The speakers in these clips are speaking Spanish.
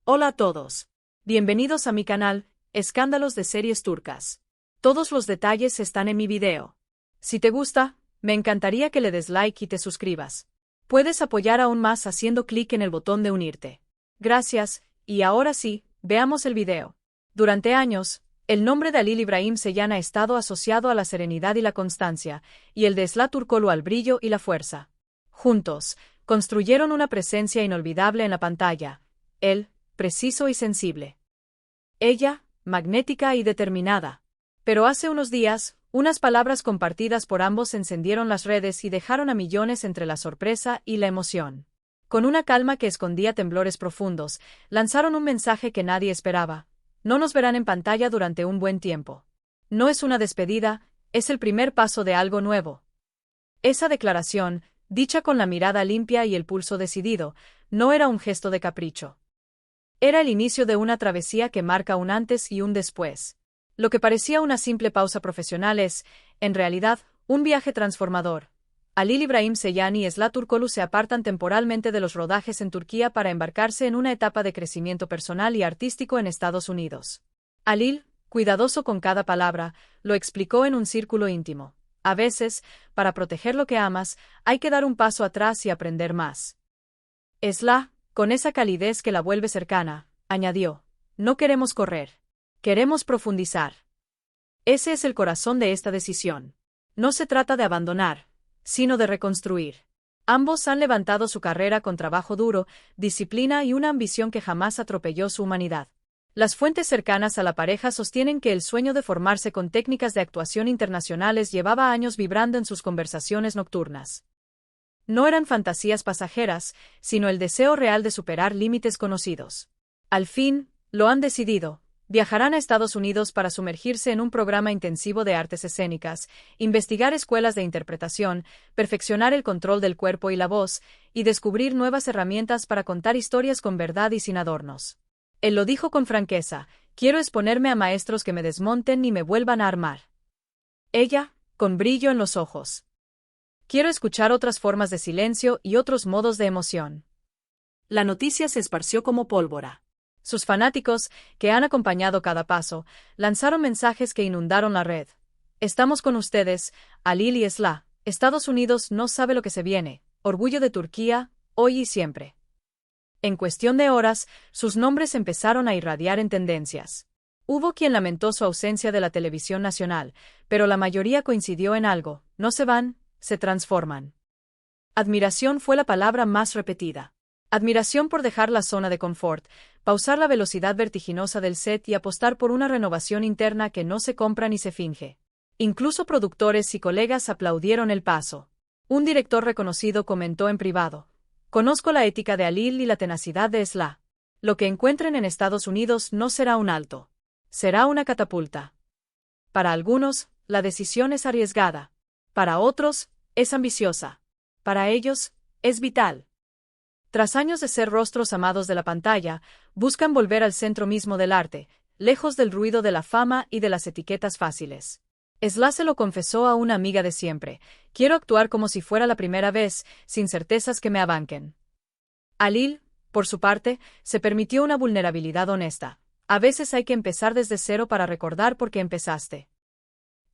Hola a todos. Bienvenidos a mi canal, Escándalos de Series Turcas. Todos los detalles están en mi video. Si te gusta, me encantaría que le des like y te suscribas. Puedes apoyar aún más haciendo clic en el botón de unirte. Gracias, y ahora sí, veamos el video. Durante años, el nombre de Halil İbrahim Ceylan ha estado asociado a la serenidad y la constancia, y el de Esla Turkoglu al brillo y la fuerza. Juntos, construyeron una presencia inolvidable en la pantalla. Él, preciso y sensible. Ella, magnética y determinada. Pero hace unos días, unas palabras compartidas por ambos encendieron las redes y dejaron a millones entre la sorpresa y la emoción. Con una calma que escondía temblores profundos, lanzaron un mensaje que nadie esperaba. No nos verán en pantalla durante un buen tiempo. No es una despedida, es el primer paso de algo nuevo. Esa declaración, dicha con la mirada limpia y el pulso decidido, no era un gesto de capricho. Era el inicio de una travesía que marca un antes y un después. Lo que parecía una simple pausa profesional es, en realidad, un viaje transformador. Halil İbrahim Ceylan y Esla Turkoglu se apartan temporalmente de los rodajes en Turquía para embarcarse en una etapa de crecimiento personal y artístico en Estados Unidos. Halil, cuidadoso con cada palabra, lo explicó en un círculo íntimo. A veces, para proteger lo que amas, hay que dar un paso atrás y aprender más. Esla, con esa calidez que la vuelve cercana, añadió: no queremos correr. Queremos profundizar. Ese es el corazón de esta decisión. No se trata de abandonar, sino de reconstruir. Ambos han levantado su carrera con trabajo duro, disciplina y una ambición que jamás atropelló su humanidad. Las fuentes cercanas a la pareja sostienen que el sueño de formarse con técnicas de actuación internacionales llevaba años vibrando en sus conversaciones nocturnas. No eran fantasías pasajeras, sino el deseo real de superar límites conocidos. Al fin, lo han decidido. Viajarán a Estados Unidos para sumergirse en un programa intensivo de artes escénicas, investigar escuelas de interpretación, perfeccionar el control del cuerpo y la voz, y descubrir nuevas herramientas para contar historias con verdad y sin adornos. Él lo dijo con franqueza: quiero exponerme a maestros que me desmonten y me vuelvan a armar. Ella, con brillo en los ojos: quiero escuchar otras formas de silencio y otros modos de emoción. La noticia se esparció como pólvora. Sus fanáticos, que han acompañado cada paso, lanzaron mensajes que inundaron la red. Estamos con ustedes, Halil y Esla. Estados Unidos no sabe lo que se viene. Orgullo de Turquía, hoy y siempre. En cuestión de horas, sus nombres empezaron a irradiar en tendencias. Hubo quien lamentó su ausencia de la televisión nacional, pero la mayoría coincidió en algo: no se van, se transforman. Admiración fue la palabra más repetida. Admiración por dejar la zona de confort, pausar la velocidad vertiginosa del set y apostar por una renovación interna que no se compra ni se finge. Incluso productores y colegas aplaudieron el paso. Un director reconocido comentó en privado: conozco la ética de Halil y la tenacidad de Esla. Lo que encuentren en Estados Unidos no será un alto. Será una catapulta. Para algunos, la decisión es arriesgada. Para otros, es ambiciosa. Para ellos, es vital. Tras años de ser rostros amados de la pantalla, buscan volver al centro mismo del arte, lejos del ruido de la fama y de las etiquetas fáciles. Esla se lo confesó a una amiga de siempre: quiero actuar como si fuera la primera vez, sin certezas que me abanquen. Halil, por su parte, se permitió una vulnerabilidad honesta: a veces hay que empezar desde cero para recordar por qué empezaste.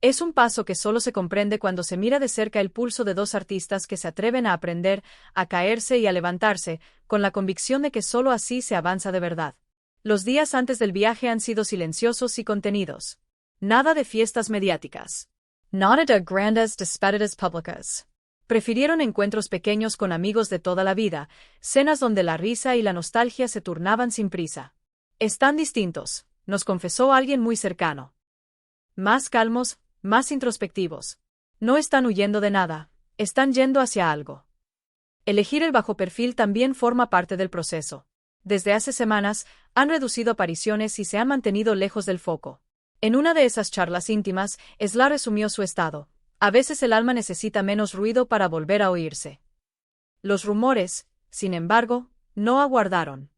Es un paso que solo se comprende cuando se mira de cerca el pulso de dos artistas que se atreven a aprender, a caerse y a levantarse, con la convicción de que solo así se avanza de verdad. Los días antes del viaje han sido silenciosos y contenidos. Nada de fiestas mediáticas. Nada de grandes despedidas públicas. Prefirieron encuentros pequeños con amigos de toda la vida, cenas donde la risa y la nostalgia se turnaban sin prisa. Están distintos, nos confesó alguien muy cercano. Más calmos, más introspectivos. No están huyendo de nada, están yendo hacia algo. Elegir el bajo perfil también forma parte del proceso. Desde hace semanas, han reducido apariciones y se han mantenido lejos del foco. En una de esas charlas íntimas, Esla resumió su estado: a veces el alma necesita menos ruido para volver a oírse. Los rumores, sin embargo, no aguardaron.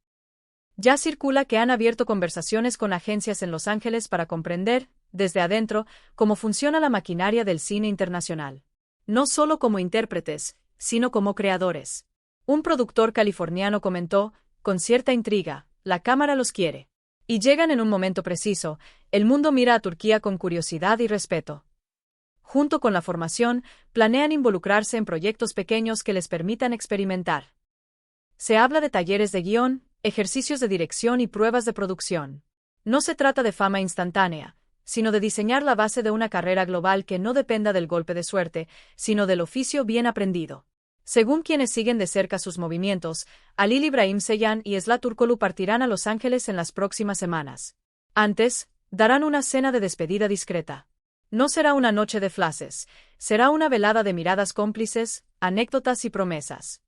Ya circula que han abierto conversaciones con agencias en Los Ángeles para comprender, desde adentro, cómo funciona la maquinaria del cine internacional. No solo como intérpretes, sino como creadores. Un productor californiano comentó, con cierta intriga: la cámara los quiere. Y llegan en un momento preciso, el mundo mira a Turquía con curiosidad y respeto. Junto con la formación, planean involucrarse en proyectos pequeños que les permitan experimentar. Se habla de talleres de guión, ejercicios de dirección y pruebas de producción. No se trata de fama instantánea, sino de diseñar la base de una carrera global que no dependa del golpe de suerte, sino del oficio bien aprendido. Según quienes siguen de cerca sus movimientos, Halil İbrahim Ceylan y Esla Turkoglu partirán a Los Ángeles en las próximas semanas. Antes, darán una cena de despedida discreta. No será una noche de flashes, será una velada de miradas cómplices, anécdotas y promesas.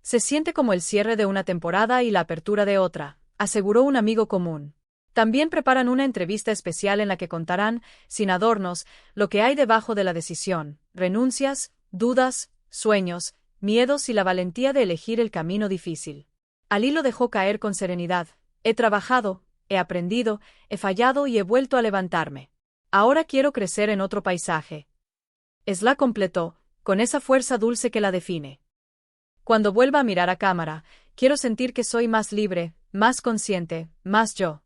Se siente como el cierre de una temporada y la apertura de otra, aseguró un amigo común. También preparan una entrevista especial en la que contarán, sin adornos, lo que hay debajo de la decisión, renuncias, dudas, sueños, miedos y la valentía de elegir el camino difícil. Halil lo dejó caer con serenidad. He trabajado, he aprendido, he fallado y he vuelto a levantarme. Ahora quiero crecer en otro paisaje. Esla completó, con esa fuerza dulce que la define. Cuando vuelva a mirar a cámara, quiero sentir que soy más libre, más consciente, más yo.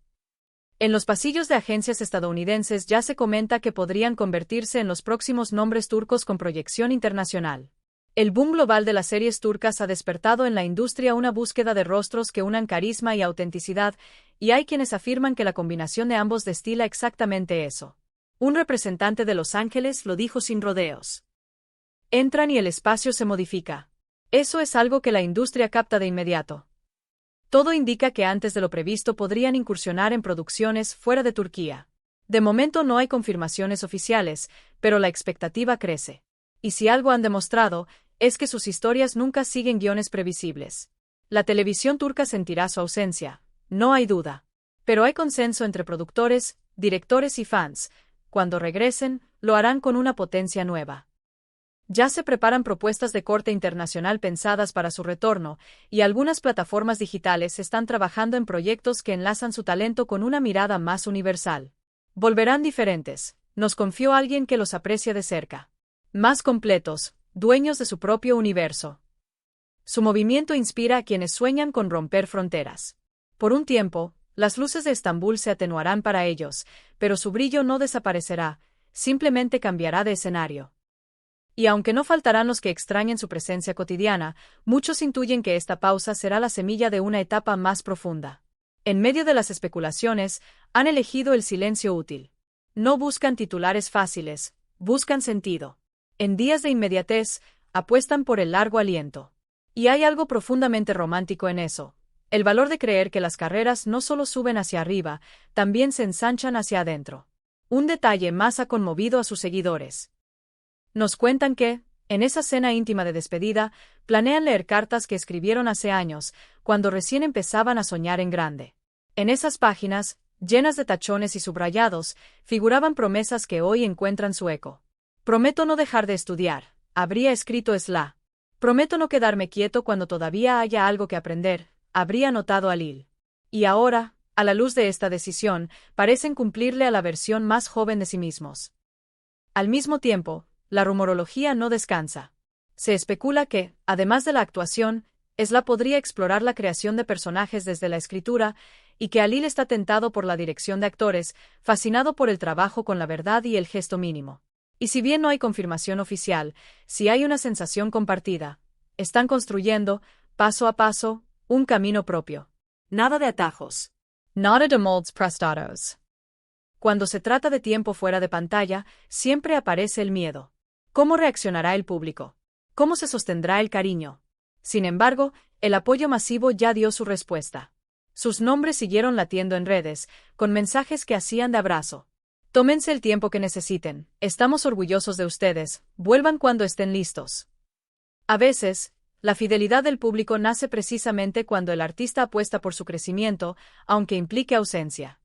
En los pasillos de agencias estadounidenses ya se comenta que podrían convertirse en los próximos nombres turcos con proyección internacional. El boom global de las series turcas ha despertado en la industria una búsqueda de rostros que unan carisma y autenticidad, y hay quienes afirman que la combinación de ambos destila exactamente eso. Un representante de Los Ángeles lo dijo sin rodeos. Entran y el espacio se modifica. Eso es algo que la industria capta de inmediato. Todo indica que antes de lo previsto podrían incursionar en producciones fuera de Turquía. De momento no hay confirmaciones oficiales, pero la expectativa crece. Y si algo han demostrado, es que sus historias nunca siguen guiones previsibles. La televisión turca sentirá su ausencia, no hay duda. Pero hay consenso entre productores, directores y fans. Cuando regresen, lo harán con una potencia nueva. Ya se preparan propuestas de corte internacional pensadas para su retorno, y algunas plataformas digitales están trabajando en proyectos que enlazan su talento con una mirada más universal. Volverán diferentes, nos confió alguien que los aprecia de cerca. Más completos, dueños de su propio universo. Su movimiento inspira a quienes sueñan con romper fronteras. Por un tiempo, las luces de Estambul se atenuarán para ellos, pero su brillo no desaparecerá, simplemente cambiará de escenario. Y aunque no faltarán los que extrañen su presencia cotidiana, muchos intuyen que esta pausa será la semilla de una etapa más profunda. En medio de las especulaciones, han elegido el silencio útil. No buscan titulares fáciles, buscan sentido. En días de inmediatez, apuestan por el largo aliento. Y hay algo profundamente romántico en eso. El valor de creer que las carreras no solo suben hacia arriba, también se ensanchan hacia adentro. Un detalle más ha conmovido a sus seguidores. Nos cuentan que, en esa cena íntima de despedida, planean leer cartas que escribieron hace años, cuando recién empezaban a soñar en grande. En esas páginas, llenas de tachones y subrayados, figuraban promesas que hoy encuentran su eco. Prometo no dejar de estudiar, habría escrito Esla. Prometo no quedarme quieto cuando todavía haya algo que aprender, habría notado Halil. Y ahora, a la luz de esta decisión, parecen cumplirle a la versión más joven de sí mismos. Al mismo tiempo, la rumorología no descansa. Se especula que, además de la actuación, Esla podría explorar la creación de personajes desde la escritura, y que Halil está tentado por la dirección de actores, fascinado por el trabajo con la verdad y el gesto mínimo. Y si bien no hay confirmación oficial, sí hay una sensación compartida. Están construyendo, paso a paso, un camino propio. Nada de atajos. Nada de moldes prestados. Cuando se trata de tiempo fuera de pantalla, siempre aparece el miedo. ¿Cómo reaccionará el público? ¿Cómo se sostendrá el cariño? Sin embargo, el apoyo masivo ya dio su respuesta. Sus nombres siguieron latiendo en redes, con mensajes que hacían de abrazo. Tómense el tiempo que necesiten, estamos orgullosos de ustedes, vuelvan cuando estén listos. A veces, la fidelidad del público nace precisamente cuando el artista apuesta por su crecimiento, aunque implique ausencia.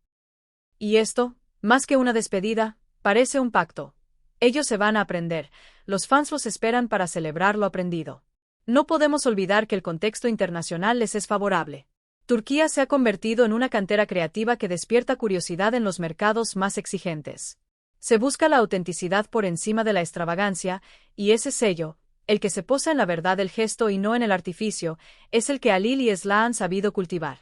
Y esto, más que una despedida, parece un pacto. Ellos se van a aprender, los fans los esperan para celebrar lo aprendido. No podemos olvidar que el contexto internacional les es favorable. Turquía se ha convertido en una cantera creativa que despierta curiosidad en los mercados más exigentes. Se busca la autenticidad por encima de la extravagancia, y ese sello, el que se posa en la verdad del gesto y no en el artificio, es el que Halil y Esla han sabido cultivar.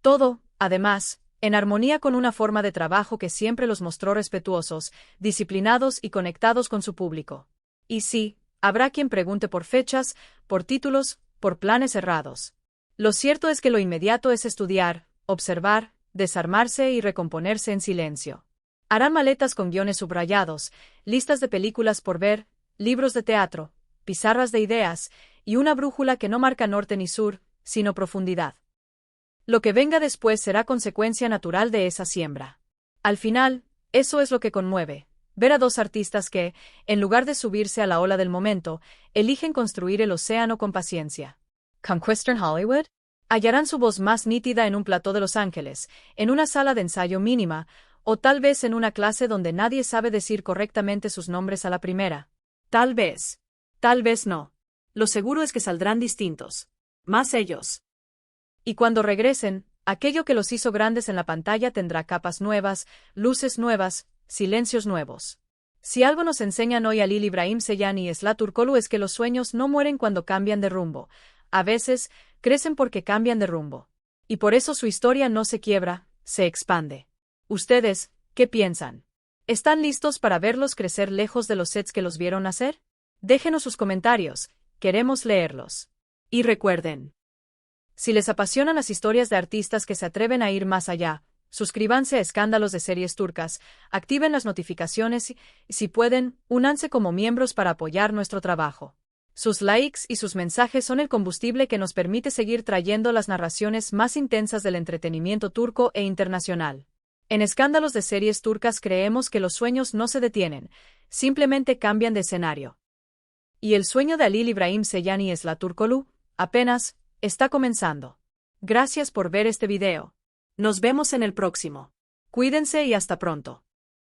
Todo, además, en armonía con una forma de trabajo que siempre los mostró respetuosos, disciplinados y conectados con su público. Y sí, habrá quien pregunte por fechas, por títulos, por planes cerrados. Lo cierto es que lo inmediato es estudiar, observar, desarmarse y recomponerse en silencio. Harán maletas con guiones subrayados, listas de películas por ver, libros de teatro, pizarras de ideas, y una brújula que no marca norte ni sur, sino profundidad. Lo que venga después será consecuencia natural de esa siembra. Al final, eso es lo que conmueve, ver a dos artistas que, en lugar de subirse a la ola del momento, eligen construir el océano con paciencia. ¿Conquistan Hollywood? Hallarán su voz más nítida en un plató de Los Ángeles, en una sala de ensayo mínima, o tal vez en una clase donde nadie sabe decir correctamente sus nombres a la primera. Tal vez no. Lo seguro es que saldrán distintos. Más ellos. Y cuando regresen, aquello que los hizo grandes en la pantalla tendrá capas nuevas, luces nuevas, silencios nuevos. Si algo nos enseñan hoy Halil Ibrahim Ceylan y Esla Turkoglu es que los sueños no mueren cuando cambian de rumbo. A veces, crecen porque cambian de rumbo. Y por eso su historia no se quiebra, se expande. ¿Ustedes, qué piensan? ¿Están listos para verlos crecer lejos de los sets que los vieron nacer? Déjenos sus comentarios, queremos leerlos. Y recuerden, si les apasionan las historias de artistas que se atreven a ir más allá, suscríbanse a Escándalos de Series Turcas, activen las notificaciones y, si pueden, únanse como miembros para apoyar nuestro trabajo. Sus likes y sus mensajes son el combustible que nos permite seguir trayendo las narraciones más intensas del entretenimiento turco e internacional. En Escándalos de Series Turcas creemos que los sueños no se detienen, simplemente cambian de escenario. Y el sueño de Halil Ibrahim Ceylan y Esla Turkoglu, apenas, está comenzando. Gracias por ver este video. Nos vemos en el próximo. Cuídense y hasta pronto.